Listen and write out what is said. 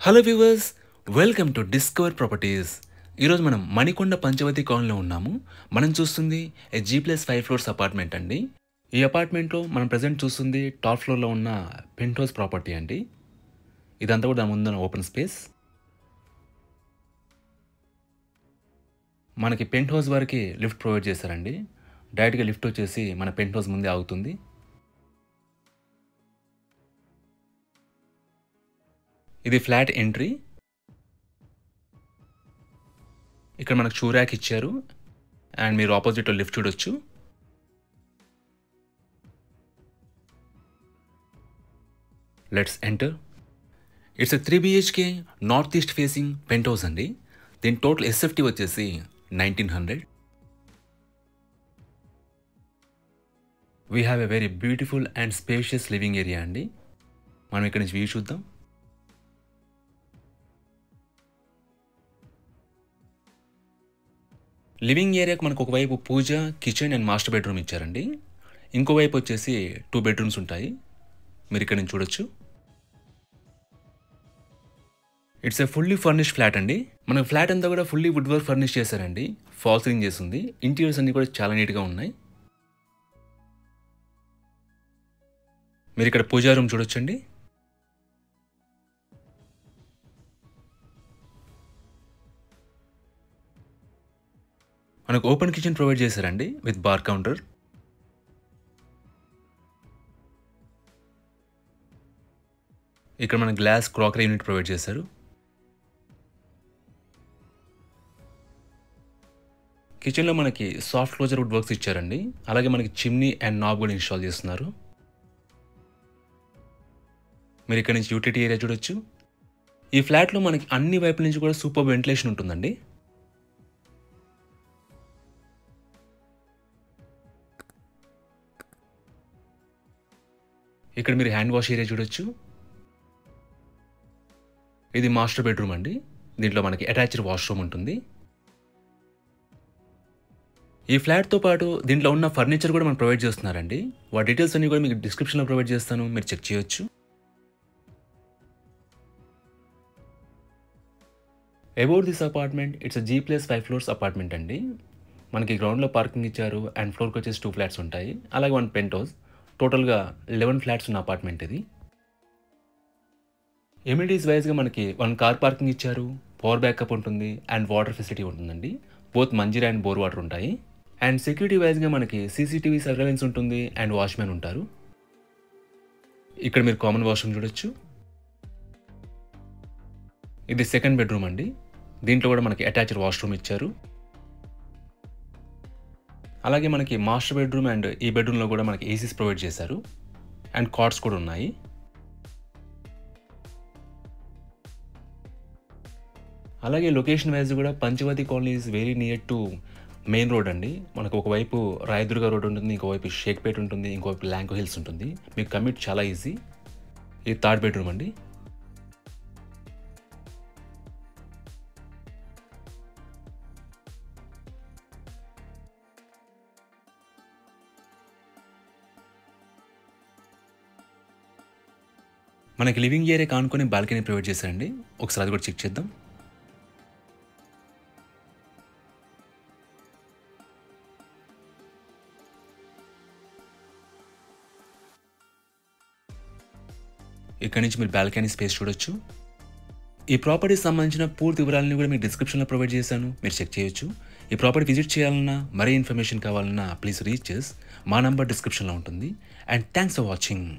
Hello viewers, welcome to discover properties. ఈరోజు మనం మణికొండ పంచవతి కాలనీలో ఉన్నాము. మనం చూస్తుంది G+5 ఫ్లోర్స్ అపార్ట్మెంట్ అండి. ఈ అపార్ట్మెంట్లో మనం ప్రజెంట్ చూస్తుంది టాప్ ఫ్లోర్లో ఉన్న పెంట్ హౌస్ ప్రాపర్టీ అండి. ఇదంతా కూడా దాని ముందున్న ఓపెన్ స్పేస్. మనకి పెంట్ హౌస్ వరకు లిఫ్ట్ ప్రొవైడ్ చేశారండి. డైరెక్ట్గా లిఫ్ట్ వచ్చేసి మన పెంట్ హౌస్ ముందే ఆగుతుంది. ఇది ఫ్లాట్ ఎంట్రీ. ఇక్కడ మనకు షూ ర్యాక్ ఇచ్చారు అండ్ మీరు ఆపోజిట్లో లిఫ్ట్ చూడొచ్చు. Let's enter. It's a 3 BHK north east facing penthouse అండి. దీని టోటల్ SFT వచ్చేసి 1900. We have a very beautiful and spacious living area అండి. మనం ఇక్కడ నుంచి వ్యూ చూద్దాం. లివింగ్ ఏరియాకి మనకు ఒకవైపు పూజ, కిచెన్ అండ్ మాస్టర్ బెడ్రూమ్ ఇచ్చారండి. ఇంకోవైపు వచ్చేసి 2 బెడ్రూమ్స్ ఉంటాయి. మీరు ఇక్కడ నుంచి చూడొచ్చు. It's a fully furnished flat అండి. మనకు ఫ్లాట్ అంతా కూడా ఫుల్లీ వుడ్ వర్క్ ఫర్నిష్ చేశారండి. ఫాల్ సీలింగ్ చేస్తుంది. ఇంటీరియర్స్ అన్ని కూడా చాలా నీట్గా ఉన్నాయి. మీరు ఇక్కడ పూజా రూమ్ చూడొచ్చండి. మనకు ఓపెన్ కిచెన్ ప్రొవైడ్ చేశారండి విత్ బార్ కౌంటర్. ఇక్కడ మన గ్లాస్ క్రాకరీ యూనిట్ ప్రొవైడ్ చేశారు. కిచెన్లో మనకి సాఫ్ట్ క్లోజర్ వుడ్ వర్క్స్ ఇచ్చారండి. అలాగే మనకి చిమ్నీ అండ్ నాబ్ కూడా ఇన్స్టాల్ చేస్తున్నారు. మీరు ఇక్కడ నుంచి యూటిలిటీ ఏరియా చూడొచ్చు. ఈ ఫ్లాట్లో మనకి అన్ని వైపుల నుంచి కూడా సూపర్ వెంటిలేషన్ ఉంటుందండి. ఇక్కడ మీరు హ్యాండ్ వాష్ ఏరియా చూడొచ్చు. ఇది మాస్టర్ బెడ్రూమ్ అండి. దీంట్లో మనకి అటాచ్డ్ వాష్రూమ్ ఉంటుంది. ఈ ఫ్లాట్తో పాటు దీంట్లో ఉన్న ఫర్నిచర్ కూడా మనం ప్రొవైడ్ చేస్తున్నారండి. వాటి డీటెయిల్స్ అన్ని కూడా మీకు డిస్క్రిప్షన్లో ప్రొవైడ్ చేస్తాను, మీరు చెక్ చేయొచ్చు. About this apartment, it's G+5 floors apartment అండి. మనకి గ్రౌండ్లో పార్కింగ్ ఇచ్చారు అండ్ ఫ్లోర్కి వచ్చేసి 2 ఫ్లాట్స్ ఉంటాయి. అలాగే 1 పెంట్ హౌస్. టోటల్గా 11 ఫ్లాట్స్ ఉన్న అపార్ట్మెంట్ ఇది. ఎమ్యూనిటీస్ వైజ్గా మనకి 1 కార్ పార్కింగ్ ఇచ్చారు, పవర్ బ్యాకప్ ఉంటుంది అండ్ వాటర్ ఫెసిలిటీ ఉంటుందండి. Both Manjeera and bore water ఉంటాయి. అండ్ సెక్యూరిటీ వైజ్గా మనకి CCTV సర్వేలెన్స్ ఉంటుంది అండ్ వాచ్మెన్ ఉంటారు. ఇక్కడ మీరు కామన్ వాష్రూమ్ చూడొచ్చు. ఇది సెకండ్ బెడ్రూమ్ అండి. దీంట్లో కూడా మనకి అటాచ్డ్ వాష్రూమ్ ఇచ్చారు. అలాగే మనకి మాస్టర్ బెడ్రూమ్ అండ్ ఈ బెడ్రూమ్లో కూడా మనకి ఏసీస్ ప్రొవైడ్ చేశారు అండ్ కాట్స్ కూడా ఉన్నాయి. అలాగే లొకేషన్ వైజ్ కూడా Panchavati colony is very near to main road అండి. మనకు ఒకవైపు రాయదుర్గ రోడ్ ఉంటుంది, ఇంకోవైపు షేక్పేట్ ఉంటుంది, ఇంకోవైపు ల్యాంకో హిల్స్ ఉంటుంది. మీకు కమ్యూట్ చాలా ఈజీ. ఇది థర్డ్ బెడ్రూమ్ అండి. మనకి లివింగ్ ఏరియా కానుకొని బాల్కనీ ప్రొవైడ్ చేశారండి. ఒకసారి అది కూడా చెక్ చేద్దాం. ఇక్కడ నుంచి మీరు బాల్కనీ స్పేస్ చూడొచ్చు. ఈ ప్రాపర్టీకి సంబంధించిన పూర్తి వివరాలను కూడా మీకు డిస్క్రిప్షన్లో ప్రొవైడ్ చేశాను, మీరు చెక్ చేయొచ్చు. ఈ ప్రాపర్టీ విజిట్ చేయాలన్నా, మరీ ఇన్ఫర్మేషన్ కావాలన్నా ప్లీజ్ రీచ్ మా నంబర్ డిస్క్రిప్షన్లో ఉంటుంది. And thanks for watching.